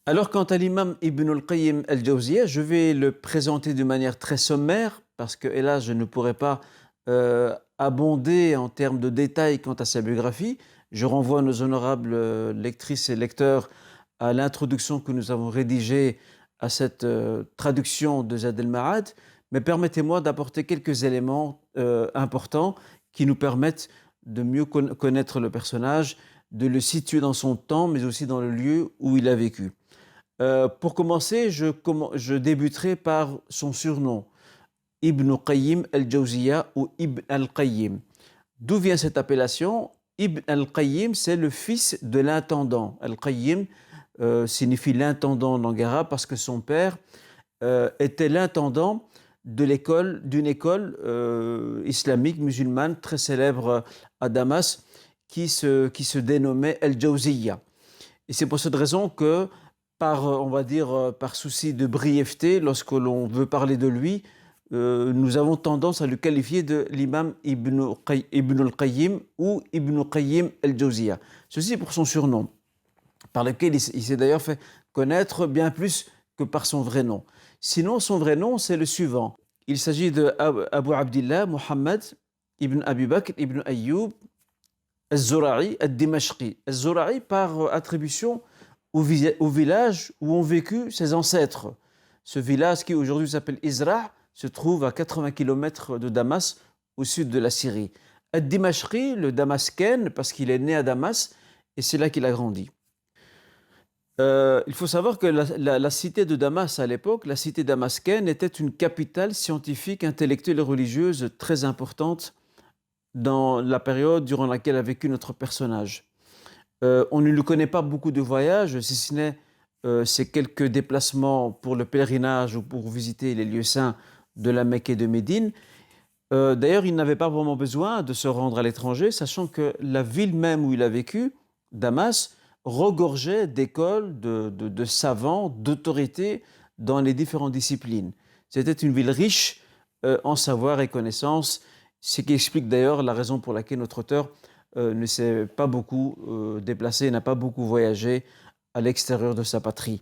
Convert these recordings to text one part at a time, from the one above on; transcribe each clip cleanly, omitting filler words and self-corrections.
Alors, quant à l'imam Ibn al-Qayyim al-Jawziyya, je vais le présenter de manière très sommaire parce que, hélas, je ne pourrai pas abonder en termes de détails quant à sa biographie. Je renvoie nos honorables lectrices et lecteurs à l'introduction que nous avons rédigée à cette traduction de Zad al-Ma'ad, mais permettez-moi d'apporter quelques éléments importants qui nous permettent de mieux connaître le personnage, de le situer dans son temps, mais aussi dans le lieu où il a vécu. Pour commencer, je débuterai par son surnom, Ibn Qayyim al-Jawziyya ou Ibn al-Qayyim. D'où vient cette appellation? Ibn al-Qayyim, c'est le fils de l'intendant. Al-Qayyim signifie l'intendant en langue arabe parce que son père était l'intendant d'une école islamique musulmane très célèbre à Damas qui se dénommait al-Jawziyya. Et c'est pour cette raison que on va dire, par souci de brièveté, lorsque l'on veut parler de lui, nous avons tendance à le qualifier de l'imam Ibn al-Qayyim ou Ibn Qayyim al-Jawziyya. Ceci pour son surnom, par lequel il s'est d'ailleurs fait connaître bien plus que par son vrai nom. Sinon, son vrai nom, c'est le suivant. Il s'agit de Abu Abdillah Muhammad ibn Abi Bakr ibn Ayyub al-Zura'i al-Dimashqi. Al-Zura'i par attribution au village où ont vécu ses ancêtres. Ce village qui aujourd'hui s'appelle Izra' se trouve à 80 km de Damas, au sud de la Syrie. Ad-Dimashqi, le Damascène, parce qu'il est né à Damas, et c'est là qu'il a grandi. Il faut savoir que la cité de Damas à l'époque, la cité damascène, était une capitale scientifique, intellectuelle et religieuse très importante dans la période durant laquelle a vécu notre personnage. On ne lui connaît pas beaucoup de voyages, si ce n'est ces quelques déplacements pour le pèlerinage ou pour visiter les lieux saints de la Mecque et de Médine. D'ailleurs, il n'avait pas vraiment besoin de se rendre à l'étranger, sachant que la ville même où il a vécu, Damas, regorgeait d'écoles, de savants, d'autorités dans les différentes disciplines. C'était une ville riche en savoir et connaissances, ce qui explique d'ailleurs la raison pour laquelle notre auteur ne s'est pas beaucoup déplacé, n'a pas beaucoup voyagé à l'extérieur de sa patrie.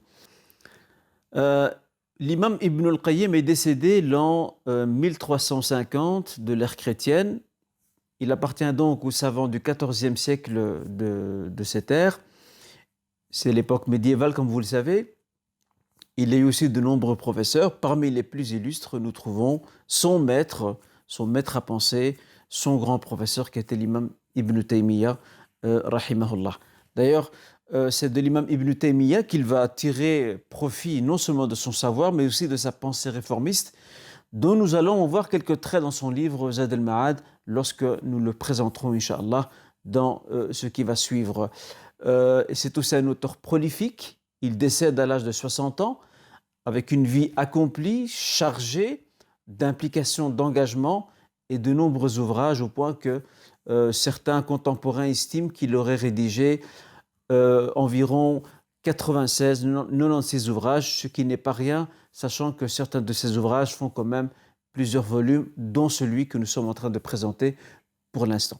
L'imam Ibn al-Qayyim est décédé l'an 1350 de l'ère chrétienne. Il appartient donc aux savants du XIVe siècle de cette ère. C'est l'époque médiévale, comme vous le savez. Il a eu aussi de nombreux professeurs. Parmi les plus illustres, nous trouvons son maître à penser, son grand professeur qui était l'imam Ibn Taymiyyah, rahimahullah. D'ailleurs, c'est de l'imam Ibn Taymiyyah qu'il va tirer profit non seulement de son savoir, mais aussi de sa pensée réformiste, dont nous allons voir quelques traits dans son livre Zad al-Ma'ad, lorsque nous le présenterons, Inch'Allah, dans ce qui va suivre. C'est aussi un auteur prolifique. Il décède à l'âge de 60 ans, avec une vie accomplie, chargée d'implication, d'engagement et de nombreux ouvrages, au point que certains contemporains estiment qu'il aurait rédigé environ 96 ouvrages, ce qui n'est pas rien, sachant que certains de ces ouvrages font quand même plusieurs volumes, dont celui que nous sommes en train de présenter pour l'instant.